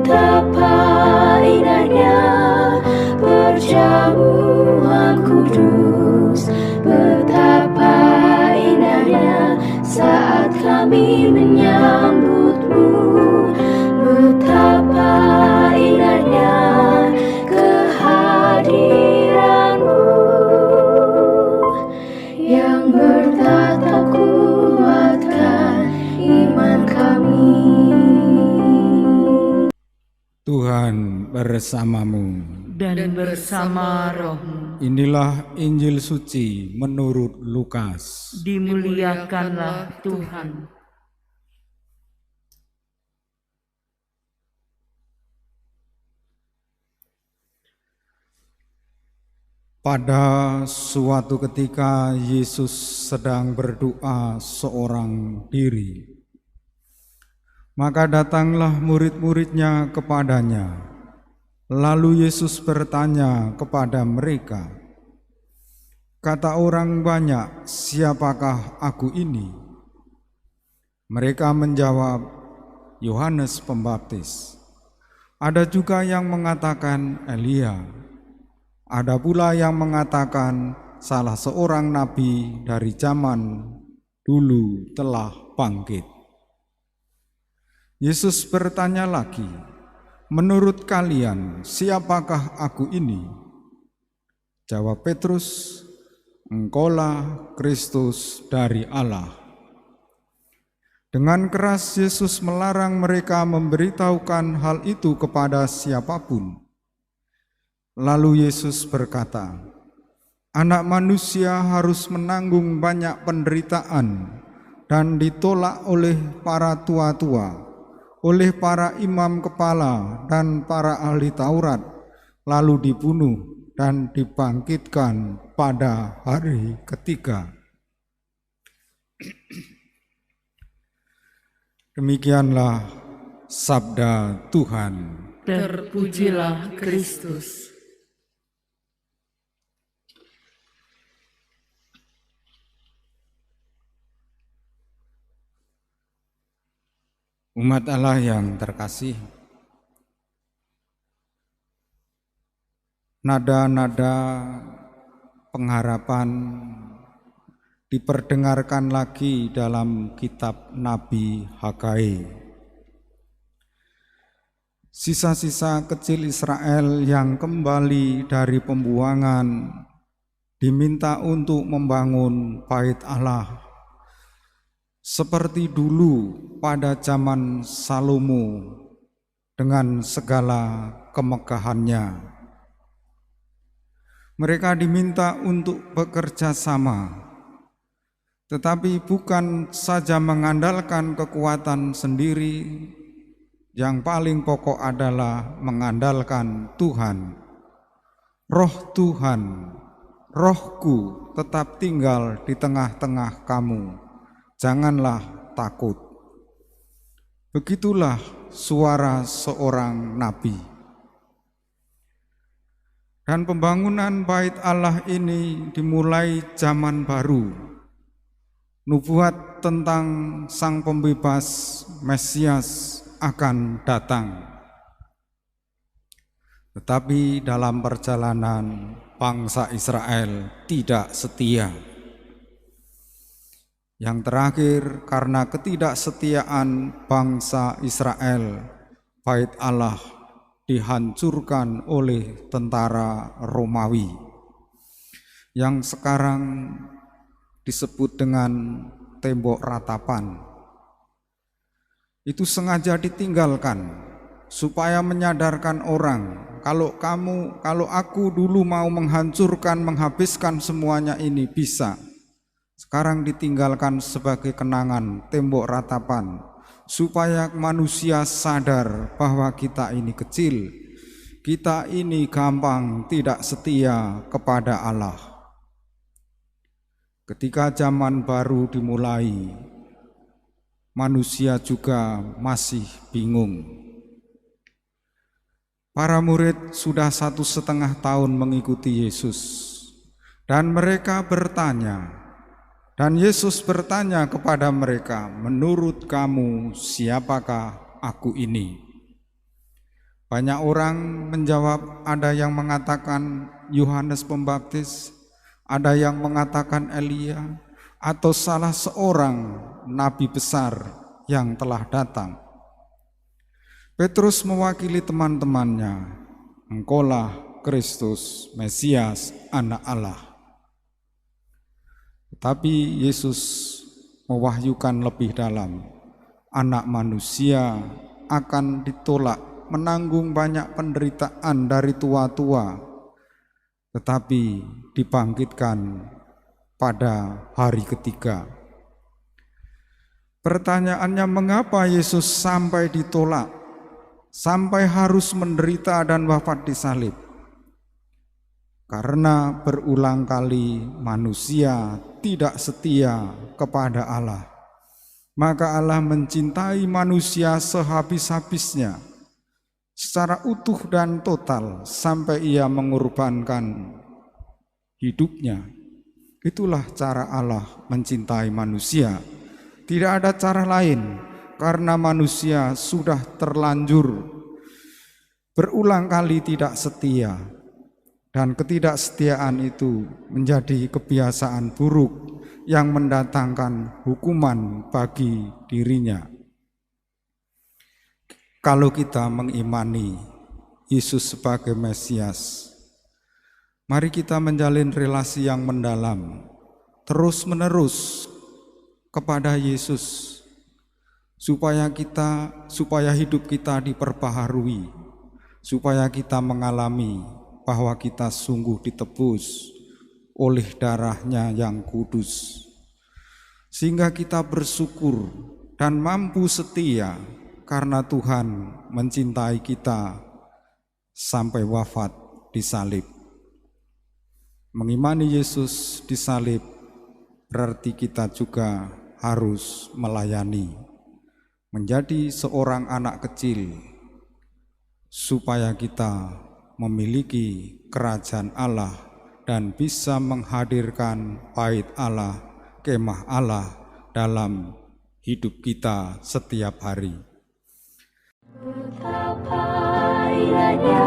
Betapa indahnya perjamuan kudus, betapa indahnya saat kami menyambutmu, betapa indahnya kehadiranmu yang bertatap kuatkan iman kami. Tuhan bersamamu dan bersama rohmu. Inilah Injil suci menurut Lukas. Dimuliakanlah Tuhan. Pada suatu ketika Yesus sedang berdoa seorang diri. Maka datanglah murid-muridnya kepadanya. Lalu Yesus bertanya kepada mereka, "Kata orang banyak, siapakah aku ini?" Mereka menjawab, "Yohanes Pembaptis." Ada juga yang mengatakan Elia. Ada pula yang mengatakan salah seorang nabi dari zaman dulu telah bangkit. Yesus bertanya lagi, "Menurut kalian, siapakah aku ini?" Jawab Petrus, "Engkaulah Kristus dari Allah." Dengan keras Yesus melarang mereka memberitahukan hal itu kepada siapapun. Lalu Yesus berkata, "Anak manusia harus menanggung banyak penderitaan dan ditolak oleh para tua-tua, oleh para imam kepala dan para ahli Taurat, lalu dibunuh dan dibangkitkan pada hari ketiga." Demikianlah sabda Tuhan. Terpujilah Kristus. Umat Allah yang terkasih, nada-nada pengharapan diperdengarkan lagi dalam kitab Nabi Hagai. Sisa-sisa kecil Israel yang kembali dari pembuangan diminta untuk membangun bait Allah seperti dulu pada zaman Salomo dengan segala kemegahannya. Mereka diminta untuk bekerja sama, tetapi bukan saja mengandalkan kekuatan sendiri, yang paling pokok adalah mengandalkan Tuhan. Roh Tuhan, Rohku tetap tinggal di tengah-tengah kamu. Janganlah takut. Begitulah suara seorang nabi. Dan pembangunan bait Allah ini dimulai zaman baru. Nubuat tentang Sang Pembebas Mesias akan datang. Tetapi dalam perjalanan bangsa Israel tidak setia. Yang terakhir, karena ketidaksetiaan bangsa Israel, bait Allah dihancurkan oleh tentara Romawi yang sekarang disebut dengan tembok ratapan. Itu sengaja ditinggalkan supaya menyadarkan orang, kalau aku dulu mau menghancurkan, menghabiskan semuanya ini bisa. Sekarang ditinggalkan sebagai kenangan tembok ratapan, supaya manusia sadar bahwa kita ini kecil, kita ini gampang tidak setia kepada Allah. Ketika zaman baru dimulai, manusia juga masih bingung. Para murid sudah 1,5 tahun mengikuti Yesus, dan mereka bertanya. Dan Yesus bertanya kepada mereka, "Menurut kamu siapakah aku ini?" Banyak orang menjawab, ada yang mengatakan Yohanes Pembaptis, ada yang mengatakan Elia, atau salah seorang nabi besar yang telah datang. Petrus mewakili teman-temannya, "Engkaulah Kristus, Mesias, Anak Allah." Tetapi Yesus mewahyukan lebih dalam, Anak Manusia akan ditolak, menanggung banyak penderitaan dari tua-tua, tetapi dibangkitkan pada hari ketiga. Pertanyaannya, mengapa Yesus sampai ditolak, sampai harus menderita dan wafat di salib? Karena berulang kali manusia tidak setia kepada Allah. Maka Allah mencintai manusia sehabis-habisnya, secara utuh dan total, sampai ia mengorbankan hidupnya. Itulah cara Allah mencintai manusia. Tidak ada cara lain, karena manusia sudah terlanjur berulang kali tidak setia, dan ketidaksetiaan itu menjadi kebiasaan buruk yang mendatangkan hukuman bagi dirinya. Kalau kita mengimani Yesus sebagai Mesias, mari kita menjalin relasi yang mendalam, terus-menerus kepada Yesus, supaya hidup kita diperbaharui, supaya kita mengalami bahwa kita sungguh ditebus oleh darah-Nya yang kudus, sehingga kita bersyukur dan mampu setia karena Tuhan mencintai kita sampai wafat di salib. Mengimani Yesus di salib berarti kita juga harus melayani, menjadi seorang anak kecil, supaya kita memiliki kerajaan Allah dan bisa menghadirkan bait Allah, kemah Allah dalam hidup kita setiap hari. Betapa indahnya